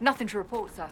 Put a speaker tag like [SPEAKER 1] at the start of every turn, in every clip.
[SPEAKER 1] Nothing to report, sir.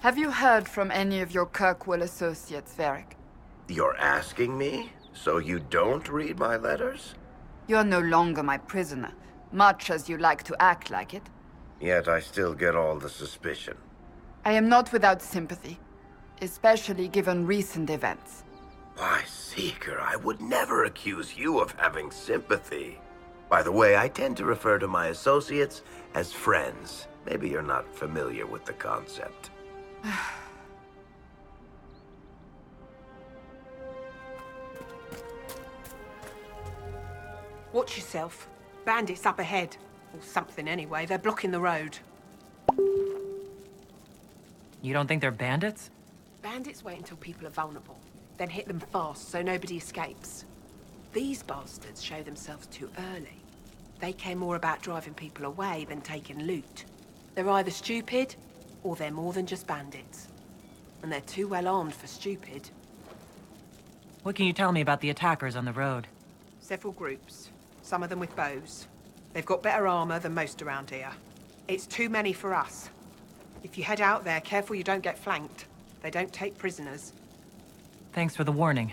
[SPEAKER 1] Have you heard from any of your Kirkwall associates, Varric?
[SPEAKER 2] You're asking me? So you don't read my letters?
[SPEAKER 1] You're no longer my prisoner, much as you like to act like it.
[SPEAKER 2] Yet I still get all the suspicion.
[SPEAKER 1] I am not without sympathy, especially given recent events.
[SPEAKER 2] Why, Seeker, I would never accuse you of having sympathy. By the way, I tend to refer to my associates as friends. Maybe you're not familiar with the concept.
[SPEAKER 3] Watch yourself. Bandits up ahead. Or something anyway. They're blocking the road.
[SPEAKER 4] You don't think they're bandits?
[SPEAKER 3] Bandits wait until people are vulnerable, then hit them fast so nobody escapes. These bastards show themselves too early. They care more about driving people away than taking loot. They're either stupid, or they're more than just bandits. And they're too well armed for stupid.
[SPEAKER 4] What can you tell me about the attackers on the road?
[SPEAKER 3] Several groups, some of them with bows. They've got better armor than most around here. It's too many for us. If you head out there, careful you don't get flanked. They don't take prisoners.
[SPEAKER 4] Thanks for the warning.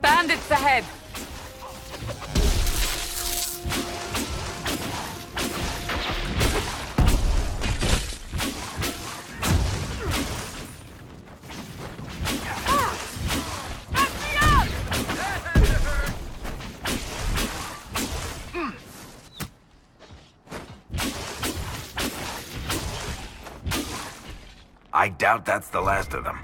[SPEAKER 1] Bandits ahead!
[SPEAKER 2] I doubt that's the last of them.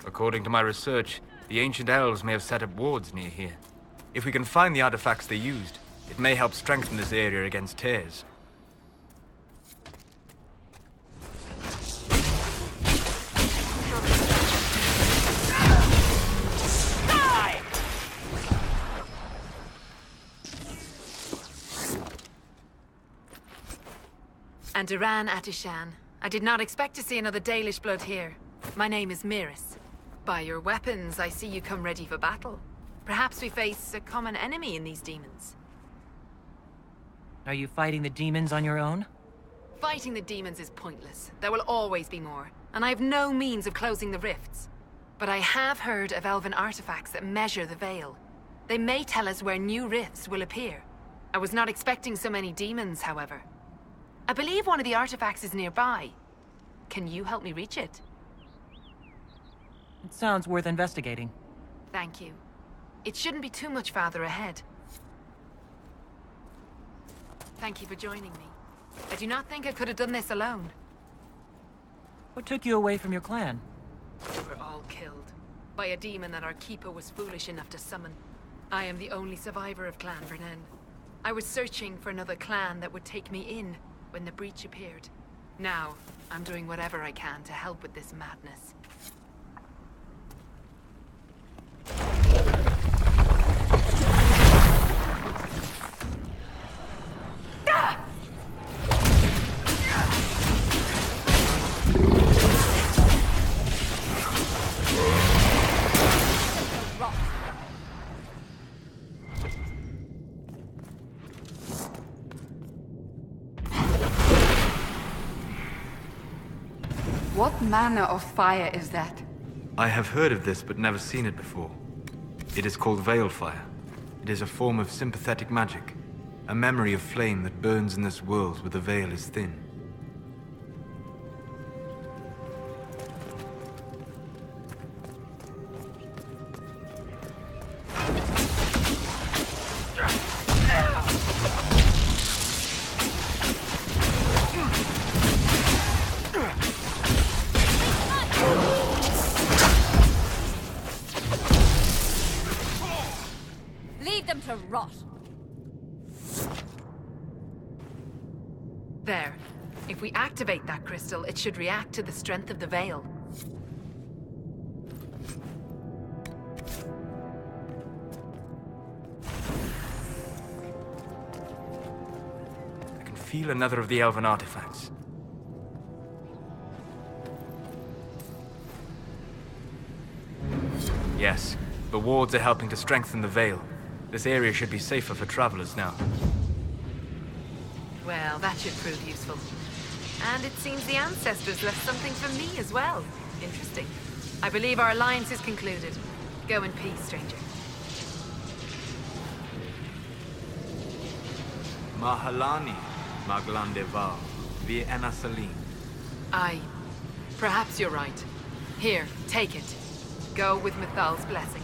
[SPEAKER 5] According to my research, the ancient elves may have set up wards near here. If we can find the artifacts they used, it may help strengthen this area against tears.
[SPEAKER 6] And Duran Atishan. I did not expect to see another Dalish blood here. My name is Miris. By your weapons, I see you come ready for battle. Perhaps we face a common enemy in these demons.
[SPEAKER 4] Are you fighting the demons on your own?
[SPEAKER 6] Fighting the demons is pointless. There will always be more, and I have no means of closing the rifts. But I have heard of elven artifacts that measure the veil. They may tell us where new rifts will appear. I was not expecting so many demons, however. I believe one of the artifacts is nearby. Can you help me reach it?
[SPEAKER 4] It sounds worth investigating.
[SPEAKER 6] Thank you. It shouldn't be too much farther ahead. Thank you for joining me. I do not think I could have done this alone.
[SPEAKER 4] What took you away from your clan?
[SPEAKER 6] We were all killed by a demon that our keeper was foolish enough to summon. I am the only survivor of Clan Vernen. I was searching for another clan that would take me in when the breach appeared. Now, I'm doing whatever I can to help with this madness.
[SPEAKER 1] What manner of fire is that?
[SPEAKER 5] I have heard of this, but never seen it before. It is called Veil Fire. It is a form of sympathetic magic. A memory of flame that burns in this world where the veil is thin.
[SPEAKER 7] Leave them to rot.
[SPEAKER 6] There. If we activate that crystal, it should react to the strength of the veil.
[SPEAKER 5] I can feel another of the elven artifacts. Yes, the wards are helping to strengthen the veil. This area should be safer for travelers now.
[SPEAKER 6] Well, that should prove useful. And it seems the ancestors left something for me as well. Interesting. I believe our alliance is concluded. Go in peace, stranger.
[SPEAKER 5] Mahalani, Maglandeval, via Enasalim.
[SPEAKER 6] Perhaps you're right. Here, take it. Go with Mithal's blessing.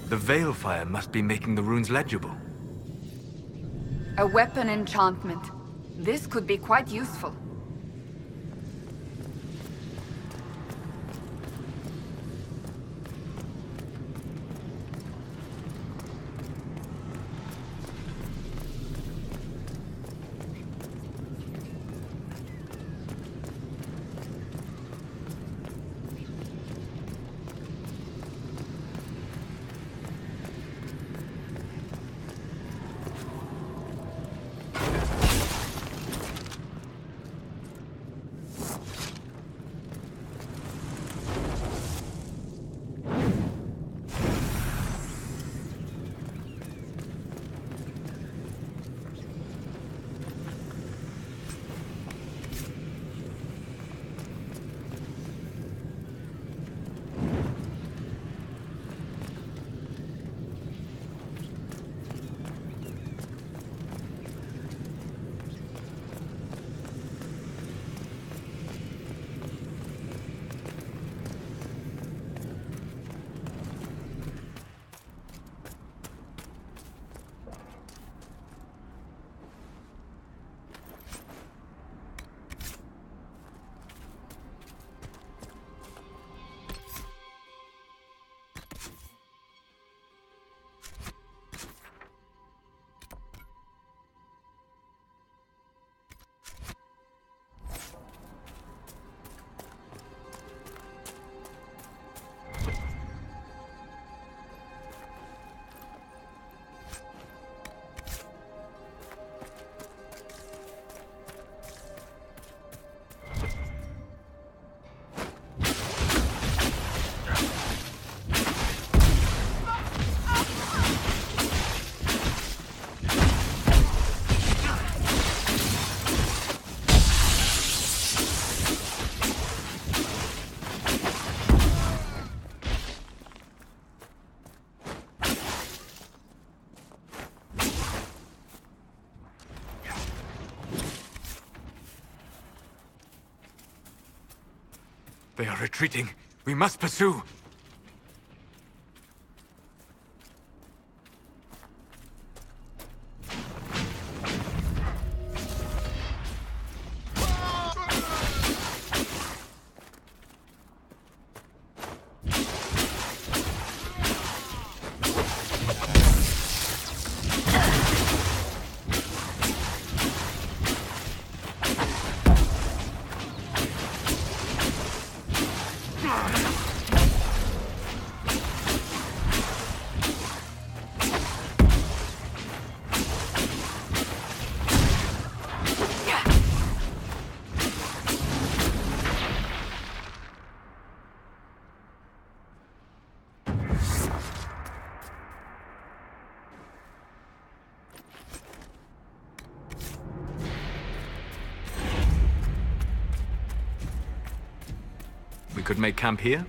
[SPEAKER 5] The Veil Fire must be making the runes legible.
[SPEAKER 1] A weapon enchantment. This could be quite useful.
[SPEAKER 5] They are retreating. We must pursue. We could make camp here?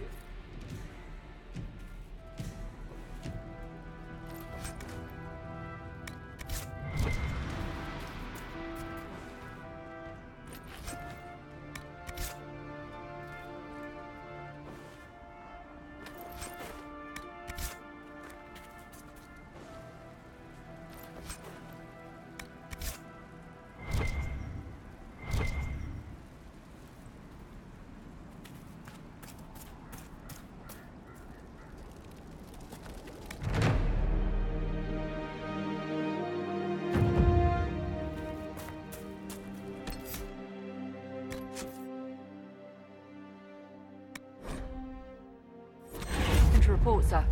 [SPEAKER 1] To report, sir.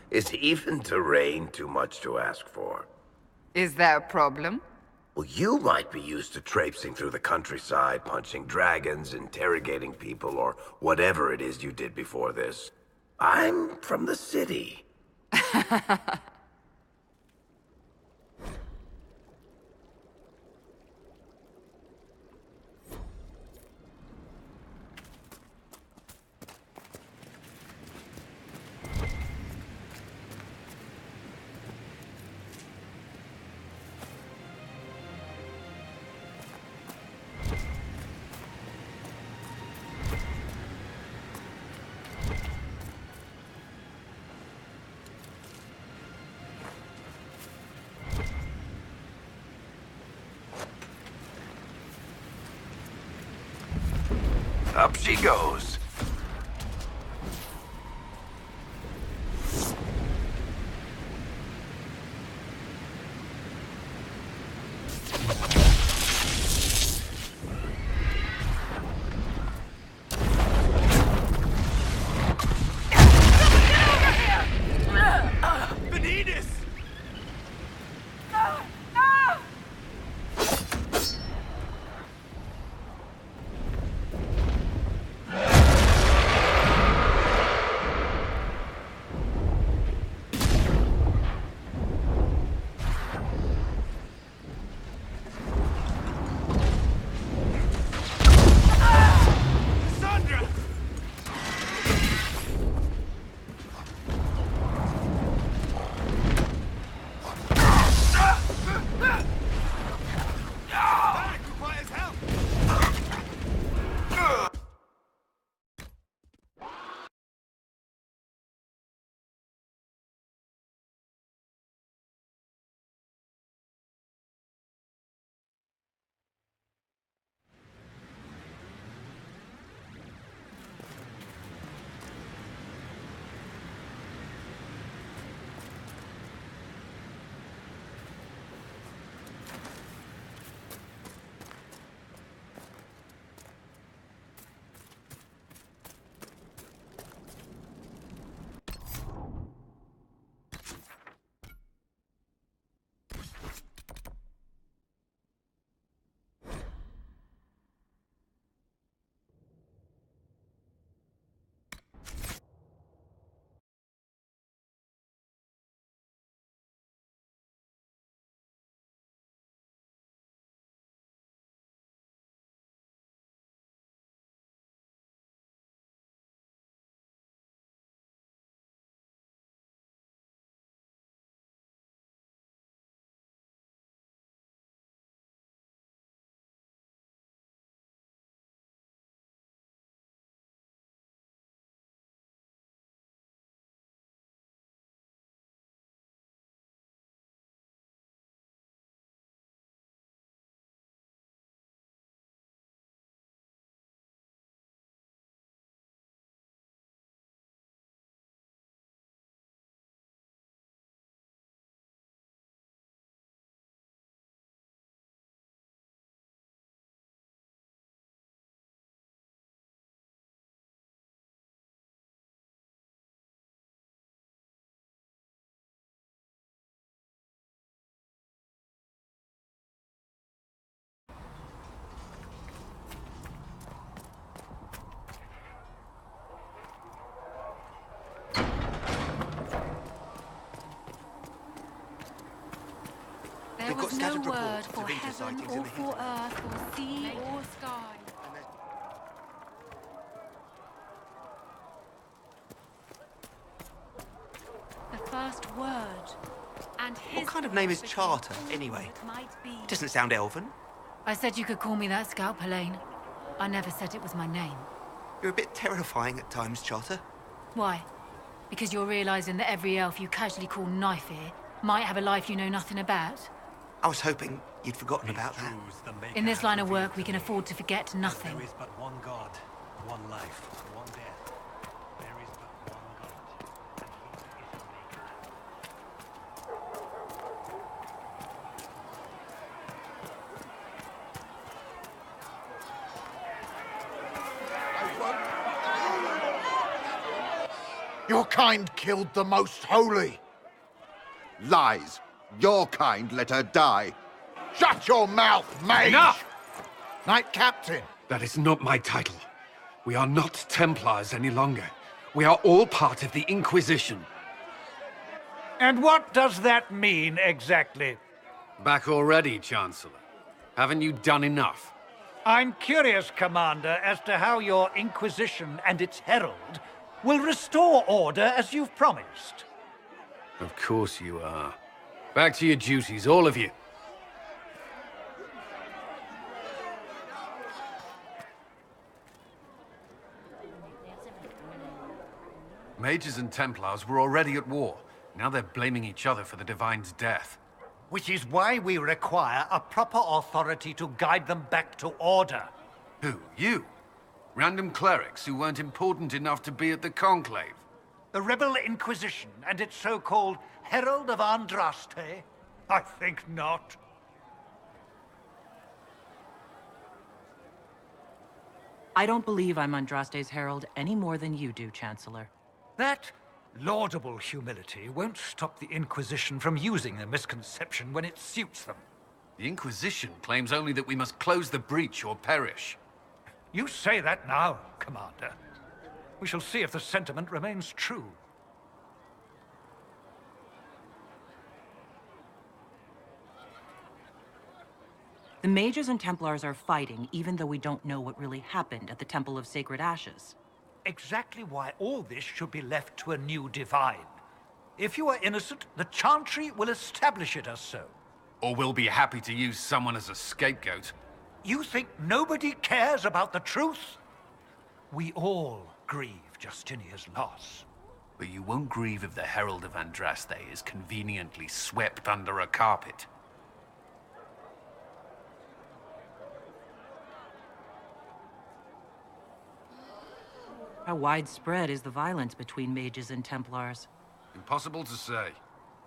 [SPEAKER 2] Is even terrain too much to ask for?
[SPEAKER 1] Is there a problem?
[SPEAKER 2] Well, you might be used to traipsing through the countryside, punching dragons, interrogating people, or whatever it is you did before this. I'm from the city. Up she goes.
[SPEAKER 6] There's no
[SPEAKER 7] scattered
[SPEAKER 6] word
[SPEAKER 7] reports
[SPEAKER 6] for
[SPEAKER 7] of
[SPEAKER 6] heaven
[SPEAKER 7] intersightings
[SPEAKER 6] or
[SPEAKER 7] in the
[SPEAKER 6] for earth or sea or sky. The first word. And
[SPEAKER 7] What kind of name is Charter, anyway? Doesn't sound elven.
[SPEAKER 6] I said you could call me that, Scout Pelaine. I never said it was my name.
[SPEAKER 7] You're a bit terrifying at times, Charter.
[SPEAKER 6] Why? Because you're realizing that every elf you casually call Knife Ear might have a life you know nothing about?
[SPEAKER 7] I was hoping you'd forgotten about that.
[SPEAKER 6] In this line of work, we can afford to forget nothing.
[SPEAKER 8] There is but one God, one life, one death. There is but one God, and he is the maker.
[SPEAKER 9] Your kind killed the Most Holy.
[SPEAKER 10] Lies. Your kind let her die.
[SPEAKER 9] Shut your mouth, mage!
[SPEAKER 8] Enough!
[SPEAKER 9] Knight Captain.
[SPEAKER 8] That is not my title. We are not Templars any longer. We are all part of the Inquisition.
[SPEAKER 11] And what does that mean, exactly?
[SPEAKER 8] Back already, Chancellor. Haven't you done enough?
[SPEAKER 11] I'm curious, Commander, as to how your Inquisition and its herald will restore order as you've promised.
[SPEAKER 8] Of course you are. Back to your duties, all of you. Mages and Templars were already at war. Now they're blaming each other for the Divine's death.
[SPEAKER 11] Which is why we require a proper authority to guide them back to order.
[SPEAKER 8] Who? You? Random clerics who weren't important enough to be at the Conclave?
[SPEAKER 11] The Rebel Inquisition and its so-called Herald of Andraste? I think not.
[SPEAKER 4] I don't believe I'm Andraste's herald any more than you do, Chancellor.
[SPEAKER 11] That laudable humility won't stop the Inquisition from using a misconception when it suits them.
[SPEAKER 8] The Inquisition claims only that we must close the breach or perish.
[SPEAKER 11] You say that now, Commander. We shall see if the sentiment remains true.
[SPEAKER 4] The Mages and Templars are fighting, even though we don't know what really happened at the Temple of Sacred Ashes.
[SPEAKER 11] Exactly why all this should be left to a new Divine. If you are innocent, the Chantry will establish it as so.
[SPEAKER 8] Or we'll be happy to use someone as a scapegoat.
[SPEAKER 11] You think nobody cares about the truth? We all grieve Justinia's loss.
[SPEAKER 8] But you won't grieve if the Herald of Andraste is conveniently swept under a carpet.
[SPEAKER 4] How widespread is the violence between Mages and Templars?
[SPEAKER 8] Impossible to say.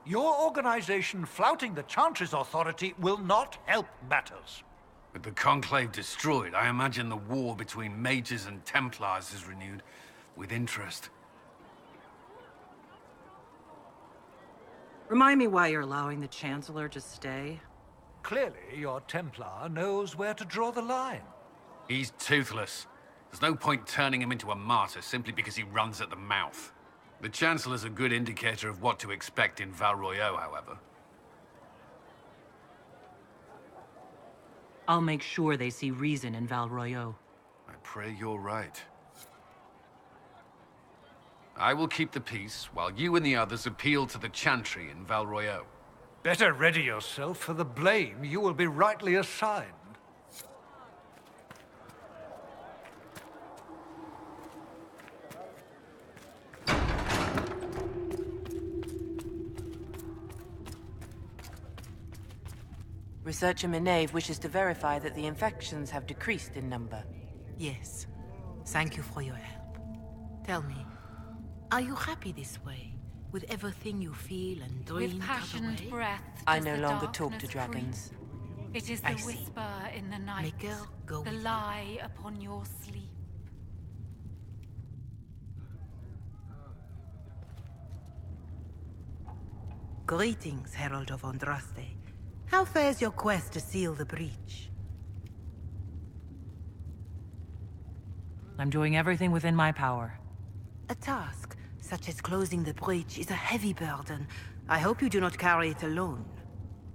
[SPEAKER 11] Your organization flouting the Chantry's authority will not help matters.
[SPEAKER 8] With the Conclave destroyed, I imagine the war between Mages and Templars is renewed with interest.
[SPEAKER 4] Remind me why you're allowing the Chancellor to stay?
[SPEAKER 11] Clearly, your Templar knows where to draw the line.
[SPEAKER 8] He's toothless. There's no point turning him into a martyr simply because he runs at the mouth. The Chancellor's a good indicator of what to expect in Val Royeaux, however.
[SPEAKER 4] I'll make sure they see reason in Val Royeaux.
[SPEAKER 8] I pray you're right. I will keep the peace, while you and the others appeal to the Chantry in Val Royeaux.
[SPEAKER 11] Better ready yourself for the blame you will be rightly assigned.
[SPEAKER 3] Researcher Minave wishes to verify that the infections have decreased in number.
[SPEAKER 12] Yes. Thank you for your help. Tell me, are you happy this way? With everything you feel and dream?
[SPEAKER 6] With passionate breath.
[SPEAKER 3] I no longer talk to dragons.
[SPEAKER 6] It is the whisper in the night.
[SPEAKER 12] Make her go
[SPEAKER 6] the
[SPEAKER 12] with
[SPEAKER 6] lie upon your sleep.
[SPEAKER 12] Greetings, Herald of Andraste. How fares your quest to seal the breach?
[SPEAKER 4] I'm doing everything within my power.
[SPEAKER 12] A task, such as closing the breach, is a heavy burden. I hope you do not carry it alone.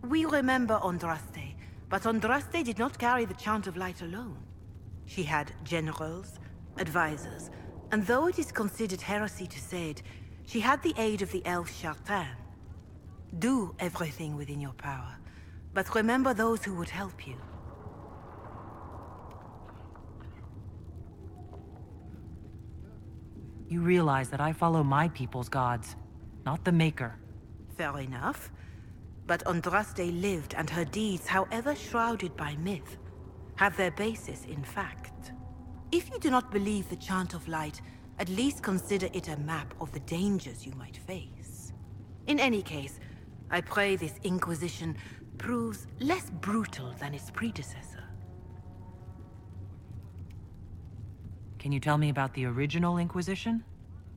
[SPEAKER 12] We remember Andraste, but Andraste did not carry the Chant of Light alone. She had generals, advisors, and though it is considered heresy to say it, she had the aid of the elf Chartan. Do everything within your power, but remember those who would help you.
[SPEAKER 4] You realize that I follow my people's gods, not the Maker.
[SPEAKER 12] Fair enough. But Andraste lived, and her deeds, however shrouded by myth, have their basis in fact. If you do not believe the Chant of Light, at least consider it a map of the dangers you might face. In any case, I pray this Inquisition proves less brutal than its predecessor.
[SPEAKER 4] Can you tell me about the original Inquisition?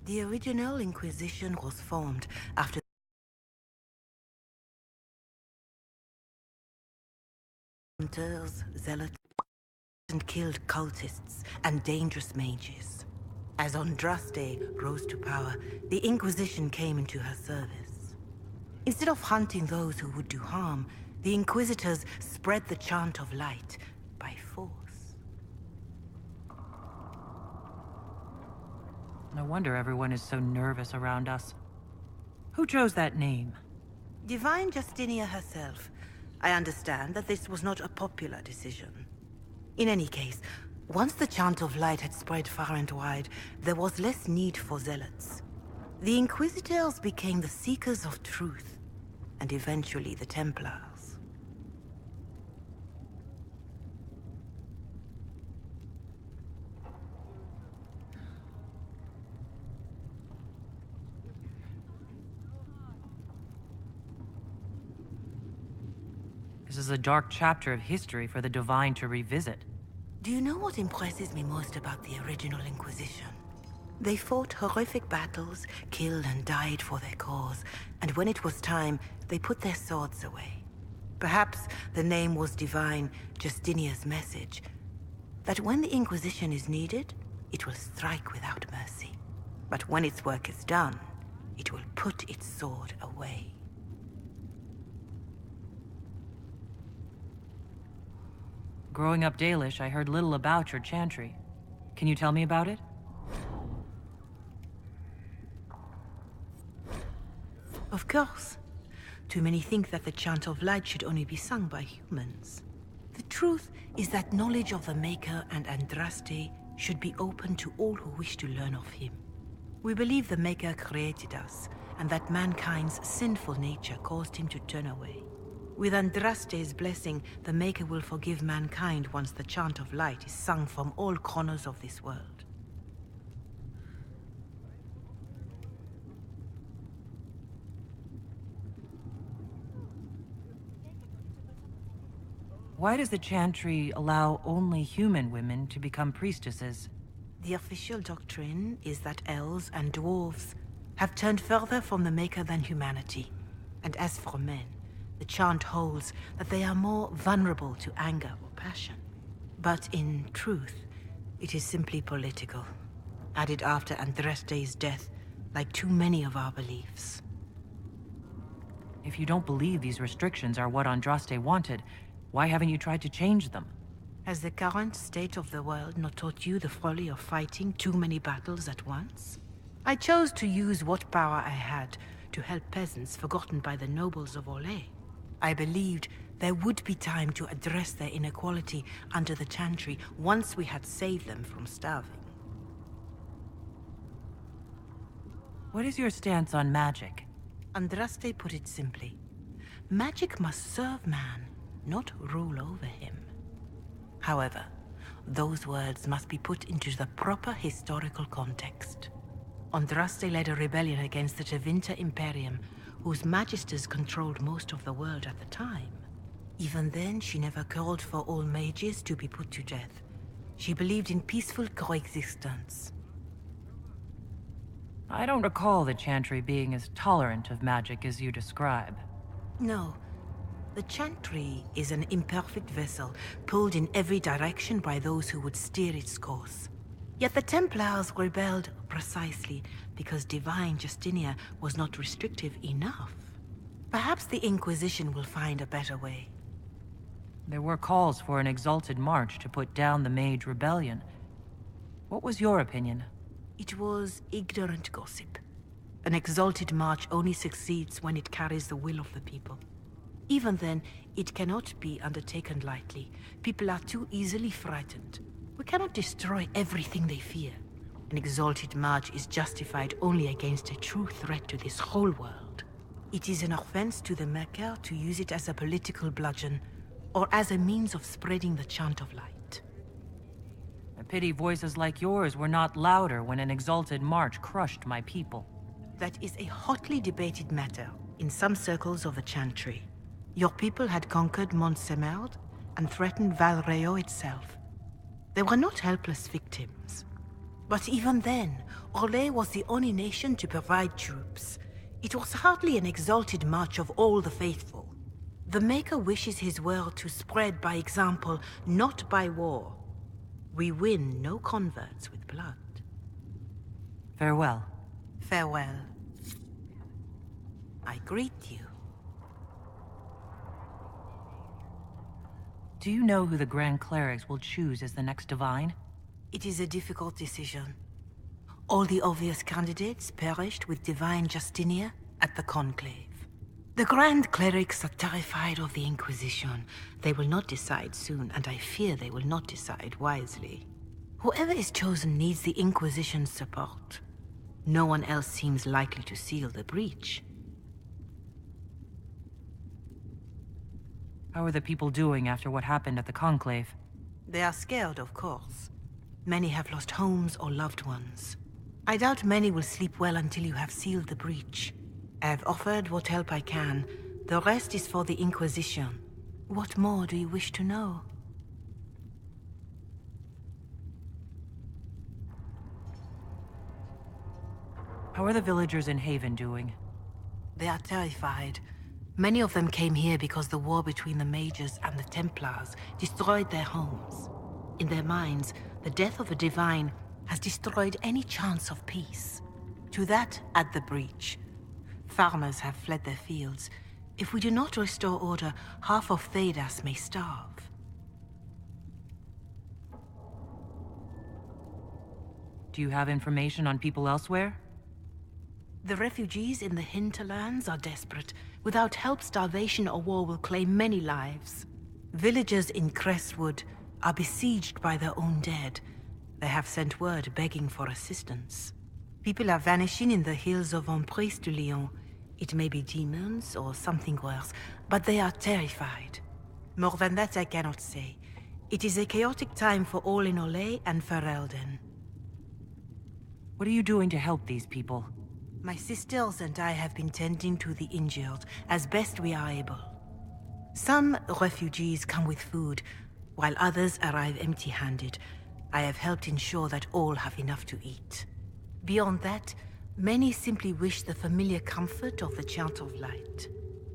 [SPEAKER 12] The original Inquisition was formed after hunters, zealots, and killed cultists and dangerous mages. As Andraste rose to power, the Inquisition came into her service. Instead of hunting those who would do harm, the Inquisitors spread the Chant of Light by force.
[SPEAKER 4] No wonder everyone is so nervous around us. Who chose that name?
[SPEAKER 12] Divine Justinia herself. I understand that this was not a popular decision. In any case, once the Chant of Light had spread far and wide, there was less need for zealots. The Inquisitors became the Seekers of Truth, and eventually the Templars.
[SPEAKER 4] This is a dark chapter of history for the Divine to revisit.
[SPEAKER 12] Do you know what impresses me most about the original Inquisition? They fought horrific battles, killed and died for their cause, and when it was time, they put their swords away. Perhaps the name was Divine Justinia's message, that when the Inquisition is needed, it will strike without mercy. But when its work is done, it will put its sword away.
[SPEAKER 4] Growing up Dalish, I heard little about your chantry. Can you tell me about it?
[SPEAKER 12] Of course. Too many think that the Chant of Light should only be sung by humans. The truth is that knowledge of the Maker and Andraste should be open to all who wish to learn of him. We believe the Maker created us, and that mankind's sinful nature caused him to turn away. With Andraste's blessing, the Maker will forgive mankind once the Chant of Light is sung from all corners of this world.
[SPEAKER 4] Why does the chantry allow only human women to become priestesses?
[SPEAKER 12] The official doctrine is that elves and dwarves have turned further from the Maker than humanity. And as for men, the chant holds that they are more vulnerable to anger or passion. But in truth, it is simply political, added after Andraste's death, like too many of our beliefs.
[SPEAKER 4] If you don't believe these restrictions are what Andraste wanted, why haven't you tried to change them?
[SPEAKER 12] Has the current state of the world not taught you the folly of fighting too many battles at once? I chose to use what power I had to help peasants forgotten by the nobles of Orlais. I believed there would be time to address their inequality under the chantry once we had saved them from starving.
[SPEAKER 4] What is your stance on magic?
[SPEAKER 12] Andraste put it simply. Magic must serve man, not rule over him. However, those words must be put into the proper historical context. Andraste led a rebellion against the Tevinter Imperium, whose magisters controlled most of the world at the time. Even then, she never called for all mages to be put to death. She believed in peaceful coexistence.
[SPEAKER 4] I don't recall the chantry being as tolerant of magic as you describe.
[SPEAKER 12] No. The chantry is an imperfect vessel, pulled in every direction by those who would steer its course. Yet the Templars rebelled precisely because Divine Justinia was not restrictive enough. Perhaps the Inquisition will find a better way.
[SPEAKER 4] There were calls for an exalted march to put down the Mage Rebellion. What was your opinion?
[SPEAKER 12] It was ignorant gossip. An exalted march only succeeds when it carries the will of the people. Even then, it cannot be undertaken lightly. People are too easily frightened. We cannot destroy everything they fear. An exalted march is justified only against a true threat to this whole world. It is an offense to the Maker to use it as a political bludgeon, or as a means of spreading the chant of light.
[SPEAKER 4] I pity voices like yours were not louder when an exalted march crushed my people.
[SPEAKER 12] That is a hotly debated matter in some circles of the Chantry. Your people had conquered Mont Semerd and threatened Val Reo itself. They were not helpless victims. But even then, Orlais was the only nation to provide troops. It was hardly an exalted march of all the faithful. The Maker wishes his world to spread by example, not by war. We win no converts with blood.
[SPEAKER 4] Farewell.
[SPEAKER 12] Farewell. I greet you.
[SPEAKER 4] Do you know who the Grand Clerics will choose as the next Divine?
[SPEAKER 12] It is a difficult decision. All the obvious candidates perished with Divine Justinia at the Conclave. The Grand Clerics are terrified of the Inquisition. They will not decide soon, and I fear they will not decide wisely. Whoever is chosen needs the Inquisition's support. No one else seems likely to seal the breach.
[SPEAKER 4] How are the people doing after what happened at the Conclave?
[SPEAKER 12] They are scared, of course. Many have lost homes or loved ones. I doubt many will sleep well until you have sealed the breach. I have offered what help I can. The rest is for the Inquisition. What more do you wish to know?
[SPEAKER 4] How are the villagers in Haven doing?
[SPEAKER 12] They are terrified. Many of them came here because the war between the Mages and the Templars destroyed their homes. In their minds, the death of a Divine has destroyed any chance of peace. To that, add the breach. Farmers have fled their fields. If we do not restore order, half of Thedas may starve.
[SPEAKER 4] Do you have information on people elsewhere?
[SPEAKER 12] The refugees in the hinterlands are desperate. Without help, starvation or war will claim many lives. Villagers in Crestwood are besieged by their own dead. They have sent word begging for assistance. People are vanishing in the hills of Emprise de Lyon. It may be demons or something worse, but they are terrified. More than that I cannot say. It is a chaotic time for all in Orlais and Ferelden.
[SPEAKER 4] What are you doing to help these people?
[SPEAKER 12] My sisters and I have been tending to the injured as best we are able. Some refugees come with food, while others arrive empty-handed. I have helped ensure that all have enough to eat. Beyond that, many simply wish the familiar comfort of the Chant of Light.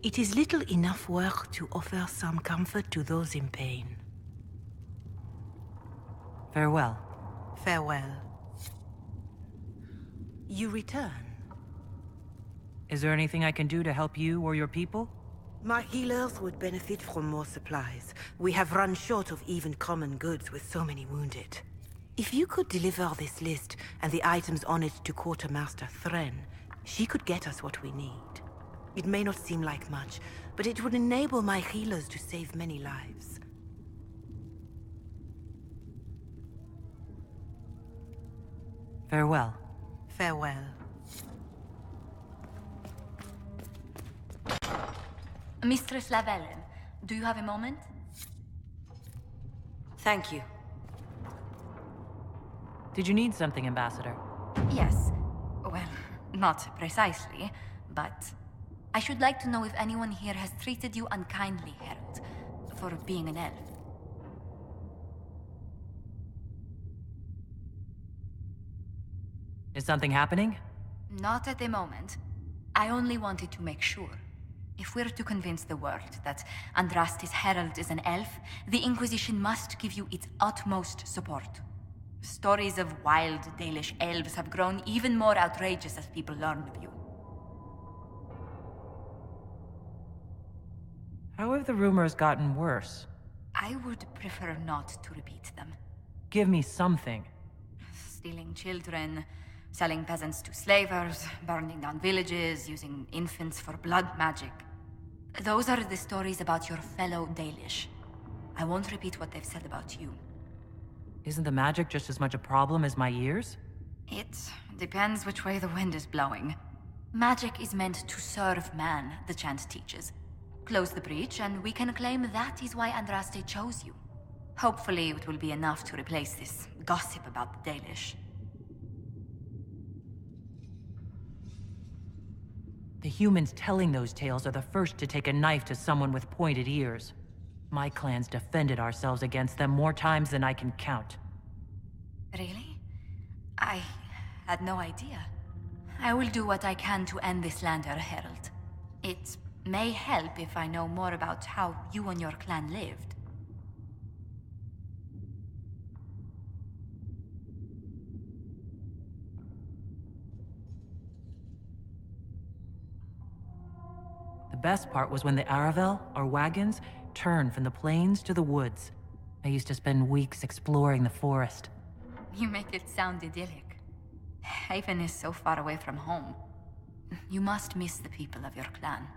[SPEAKER 12] It is little enough work to offer some comfort to those in pain.
[SPEAKER 4] Farewell.
[SPEAKER 12] Farewell. You return.
[SPEAKER 4] Is there anything I can do to help you or your people?
[SPEAKER 12] My healers would benefit from more supplies. We have run short of even common goods with so many wounded. If you could deliver this list and the items on it to Quartermaster Thren, she could get us what we need. It may not seem like much, but it would enable my healers to save many lives.
[SPEAKER 4] Farewell.
[SPEAKER 12] Farewell.
[SPEAKER 13] Mistress Lavellan, do you have a moment?
[SPEAKER 14] Thank you.
[SPEAKER 4] Did you need something, Ambassador?
[SPEAKER 13] Yes. Well, not precisely, but I should like to know if anyone here has treated you unkindly, Herald, for being an elf.
[SPEAKER 4] Is something happening?
[SPEAKER 13] Not at the moment. I only wanted to make sure. If we're to convince the world that Andrastis Herald is an elf, the Inquisition must give you its utmost support. Stories of wild Dalish elves have grown even more outrageous as people learn of you.
[SPEAKER 4] How have the rumors gotten worse?
[SPEAKER 13] I would prefer not to repeat them.
[SPEAKER 4] Give me something.
[SPEAKER 13] Stealing children, selling peasants to slavers, burning down villages, using infants for blood magic. Those are the stories about your fellow Dalish. I won't repeat what they've said about you.
[SPEAKER 4] Isn't the magic just as much a problem as my ears?
[SPEAKER 13] It depends which way the wind is blowing. Magic is meant to serve man, the chant teaches. Close the breach, and we can claim that is why Andraste chose you. Hopefully it will be enough to replace this gossip about the Dalish.
[SPEAKER 4] The humans telling those tales are the first to take a knife to someone with pointed ears. My clan's defended ourselves against them more times than I can count.
[SPEAKER 13] Really? I had no idea. I will do what I can to end this slander, Herald. It may help if I know more about how you and your clan lived.
[SPEAKER 4] The best part was when the Aravel, our wagons, turned from the plains to the woods. I used to spend weeks exploring the forest.
[SPEAKER 13] You make it sound idyllic. Haven is so far away from home. You must miss the people of your clan.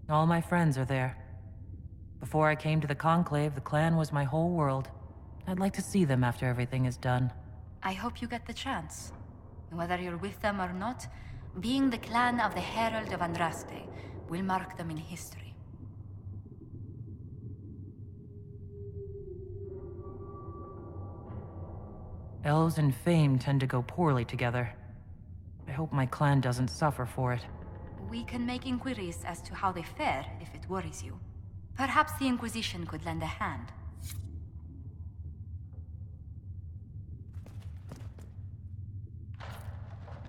[SPEAKER 4] All my friends are there. Before I came to the Conclave, the clan was my whole world. I'd like to see them after everything is done.
[SPEAKER 13] I hope you get the chance. Whether you're with them or not, being the clan of the Herald of Andraste will mark them in history.
[SPEAKER 4] Elves and fame tend to go poorly together. I hope my clan doesn't suffer for it.
[SPEAKER 13] We can make inquiries as to how they fare if it worries you. Perhaps the Inquisition could lend a hand.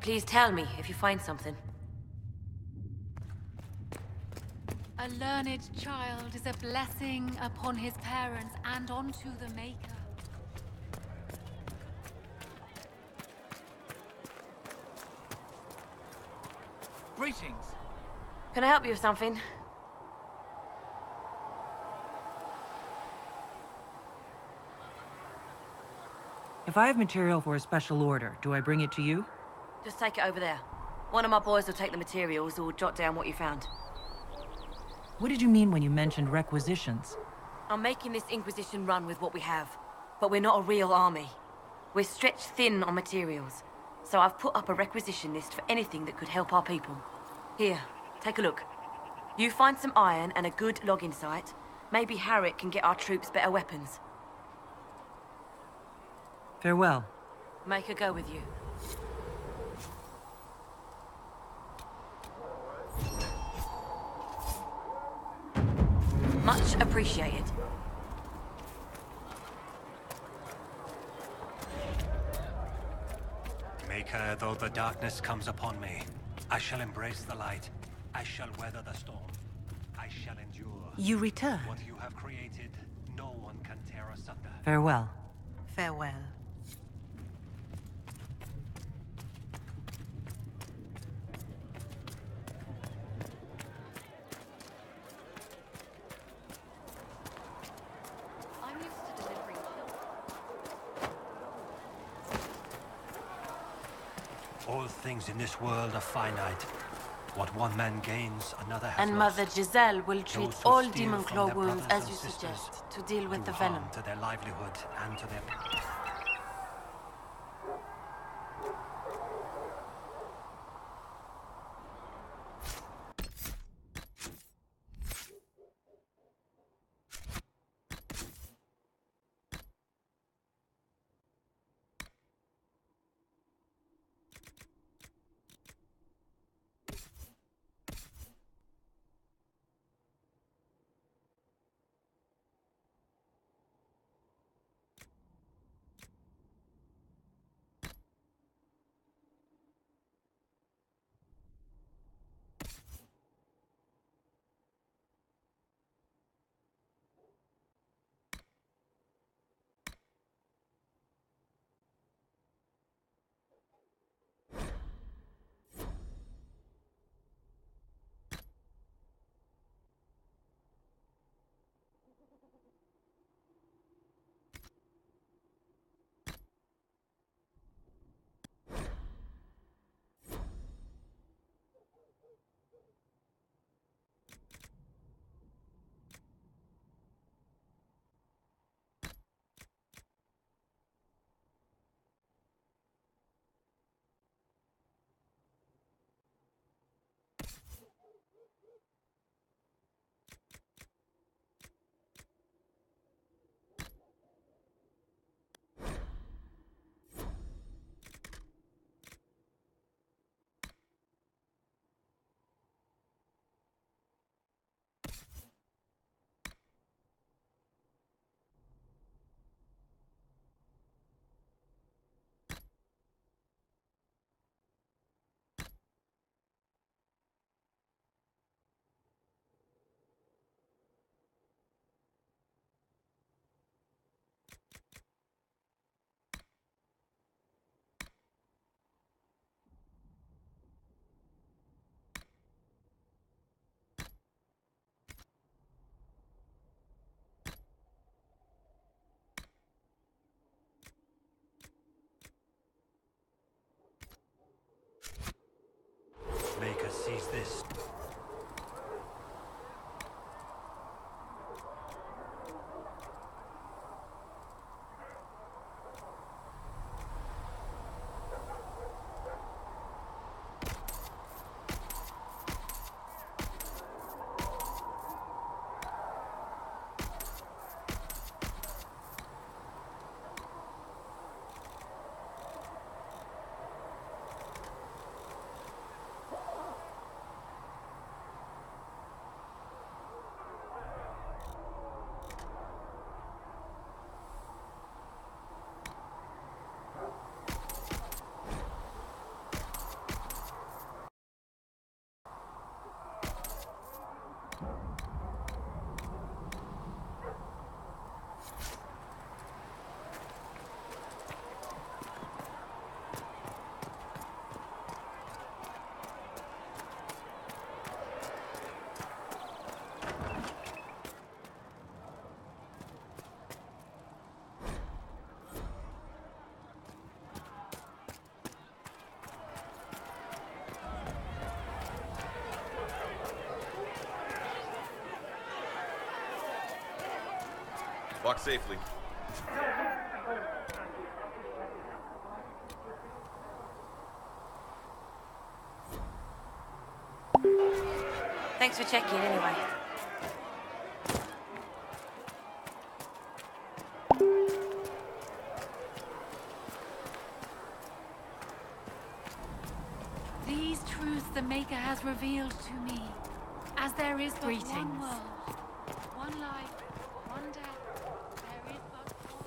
[SPEAKER 14] Please tell me if you find something.
[SPEAKER 6] A learned child is a blessing upon his parents and onto the Maker.
[SPEAKER 11] Greetings.
[SPEAKER 14] Can I help you with something?
[SPEAKER 4] If I have material for a special order, do I bring it to you?
[SPEAKER 14] Just take it over there. One of my boys will take the materials or jot down what you found.
[SPEAKER 4] What did you mean when you mentioned requisitions?
[SPEAKER 14] I'm making this Inquisition run with what we have, but we're not a real army. We're stretched thin on materials, so I've put up a requisition list for anything that could help our people. Here, take a look. You find some iron and a good logging site, maybe Harriet can get our troops better weapons.
[SPEAKER 4] Farewell.
[SPEAKER 14] Make her go with you. Much appreciated.
[SPEAKER 15] Maker, though the darkness comes upon me, I shall embrace the light. I shall weather the storm. I shall endure.
[SPEAKER 12] You return.
[SPEAKER 15] What you have created, no one can tear asunder.
[SPEAKER 4] Farewell.
[SPEAKER 12] Farewell.
[SPEAKER 6] I'm used to delivering
[SPEAKER 15] All things in this world are finite. What one man gains, another has
[SPEAKER 14] And
[SPEAKER 15] lost.
[SPEAKER 14] Mother Giselle will treat
[SPEAKER 15] Those who
[SPEAKER 14] all
[SPEAKER 15] steal
[SPEAKER 14] demon
[SPEAKER 15] from
[SPEAKER 14] claw
[SPEAKER 15] their
[SPEAKER 14] wounds
[SPEAKER 15] brothers
[SPEAKER 14] as you
[SPEAKER 15] and sisters
[SPEAKER 14] suggest, to deal with
[SPEAKER 15] do
[SPEAKER 14] the venom.
[SPEAKER 15] harm to their livelihood and to their...
[SPEAKER 16] Walk safely.
[SPEAKER 14] Thanks for checking, anyway.
[SPEAKER 17] These truths the Maker has revealed to me, as there is but one world, one life, one death, there is but one...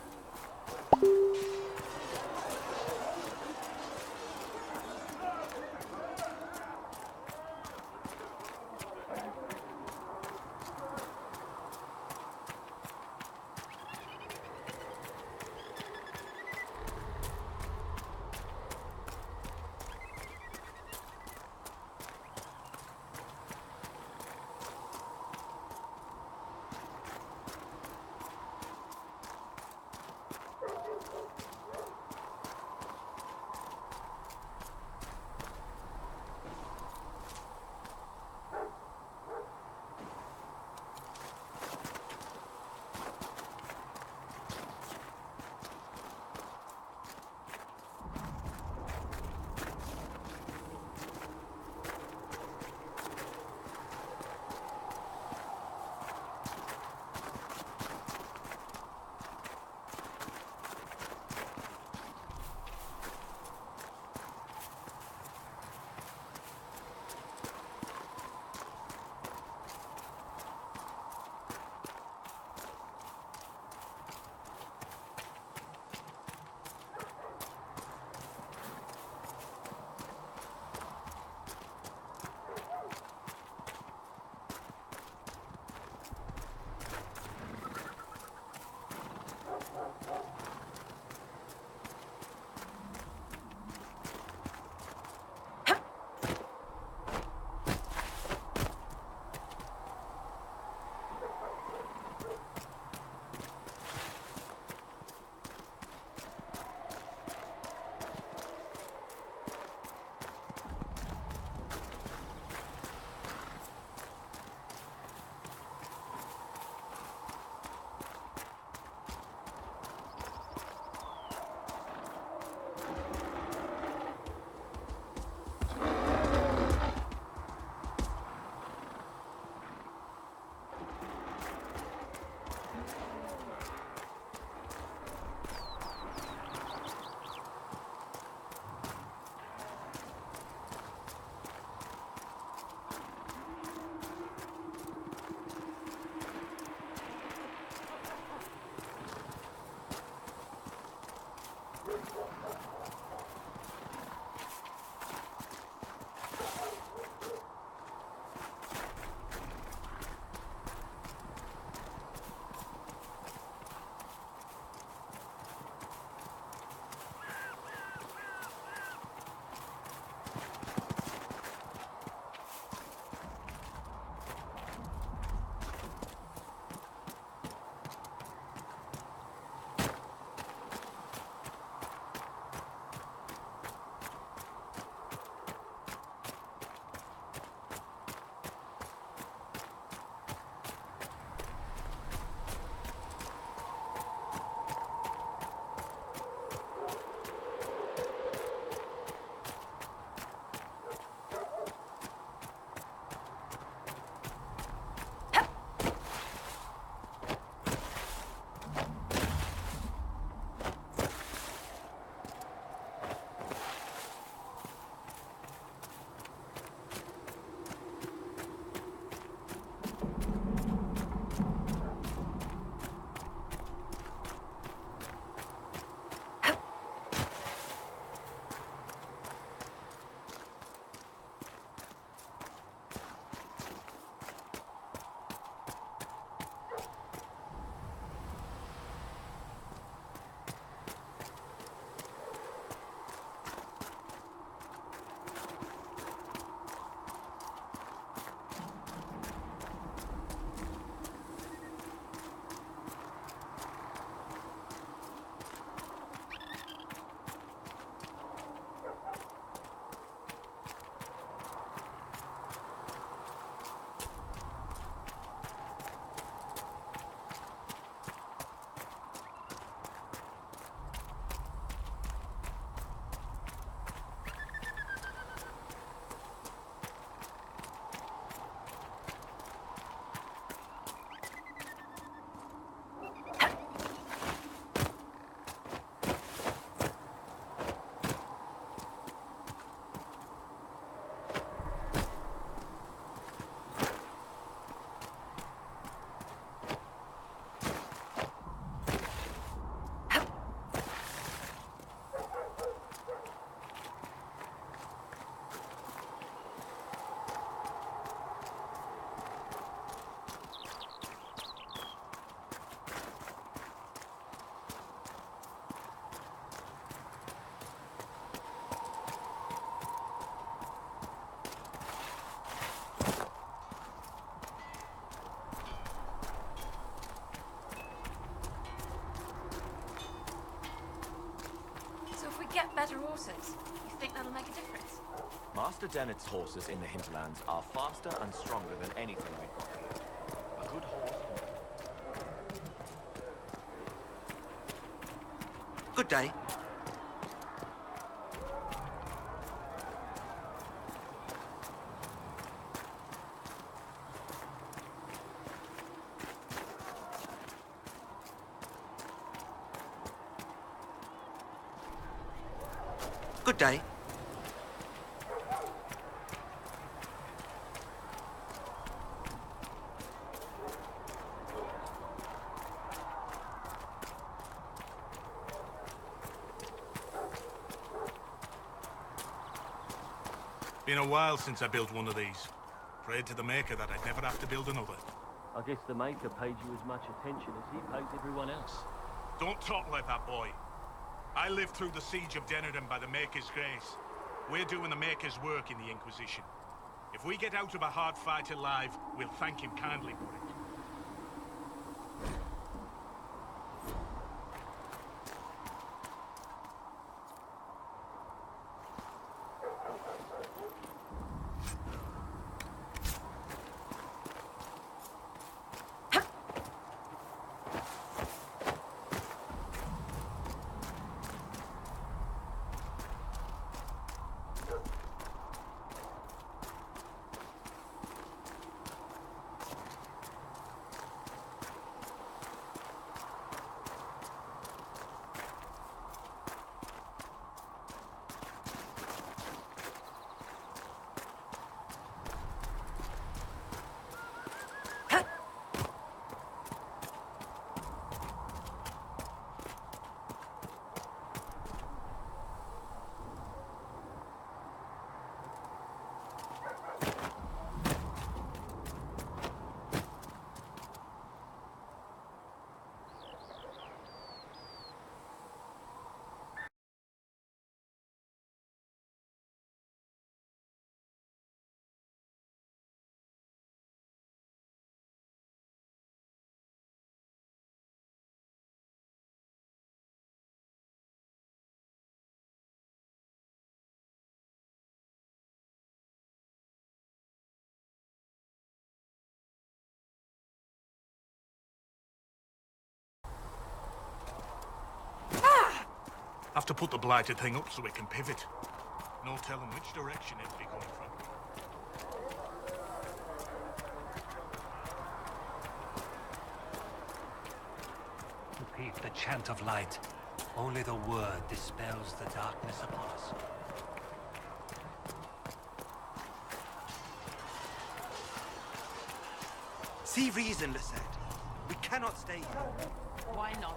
[SPEAKER 17] get better horses? You think that'll make a difference?
[SPEAKER 16] Master Dennett's horses in the hinterlands are faster and stronger than anything we've got here. A good horse...
[SPEAKER 7] Good day. Good day.
[SPEAKER 18] Been a while since I built one of these. Prayed to the Maker that I'd never have to build another.
[SPEAKER 19] I guess the Maker paid you as much attention as he pays everyone else.
[SPEAKER 18] Don't talk like that, boy. I lived through the siege of Dennerton by the Maker's grace. We're doing the Maker's work in the Inquisition. If we get out of a hard fight alive, we'll thank him kindly for it. Have to put the blighted thing up so it can pivot. No telling which direction it'll be coming from.
[SPEAKER 15] Repeat the chant of light. Only the word dispels the darkness upon us.
[SPEAKER 7] See reason, Lisette. We cannot stay here.
[SPEAKER 14] Why not?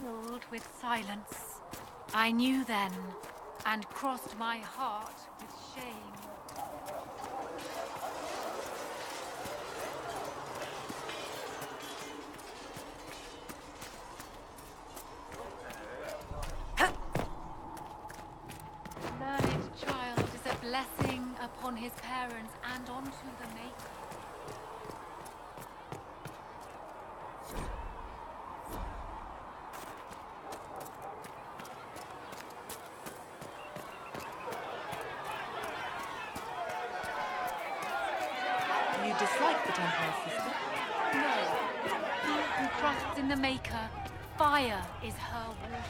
[SPEAKER 17] Filled with silence. I knew then, and crossed my heart with shame. Learned child is a blessing upon his parents and onto the Maker. you dislike the Templars, sister? No. He who trusts in the Maker, fire is her water.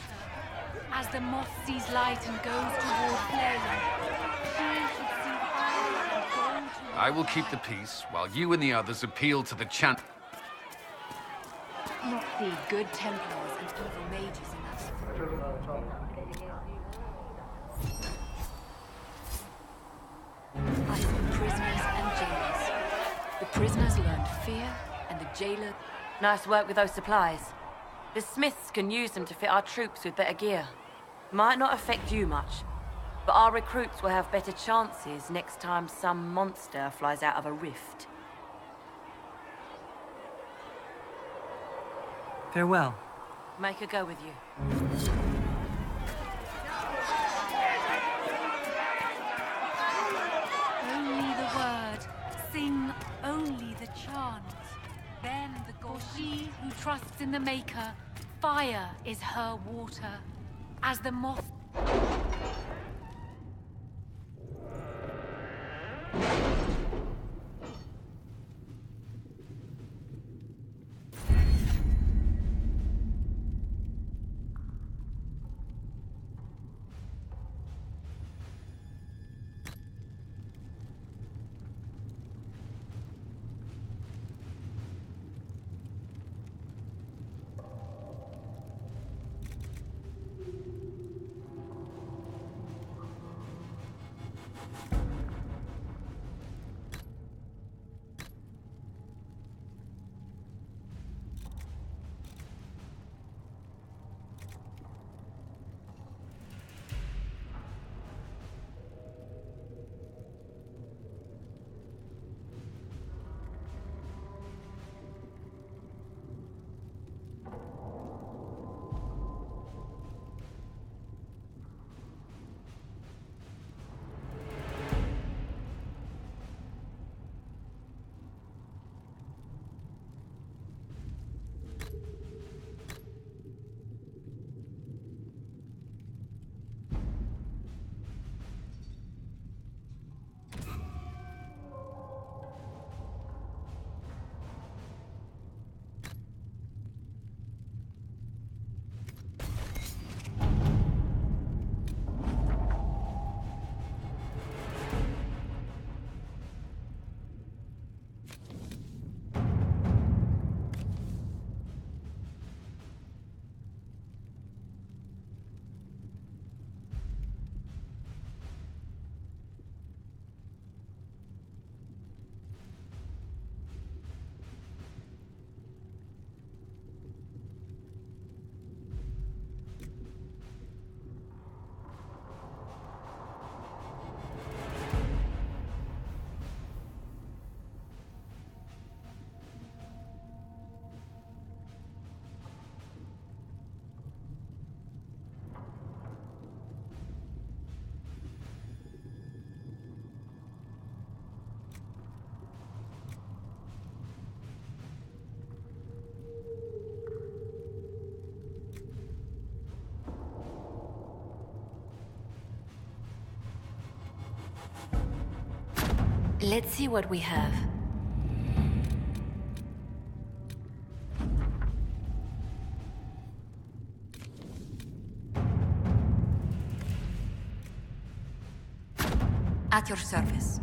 [SPEAKER 17] As the moth sees light and goes toward flame, she should see fire and go toward
[SPEAKER 8] I will keep the peace, while you and the others appeal to the chant.
[SPEAKER 17] not see good Templars and evil mages in us. I saw prisoners and jailers. The prisoners learned fear, and the jailer...
[SPEAKER 14] Nice work with those supplies. The smiths can use them to fit our troops with better gear. Might not affect you much, but our recruits will have better chances next time some monster flies out of a rift.
[SPEAKER 4] Farewell.
[SPEAKER 14] Make a go with you.
[SPEAKER 17] Only the word, sing only the chant. Then the god, she who trusts in the Maker, fire is her water. As the moth...
[SPEAKER 13] Let's see what we have. At your service.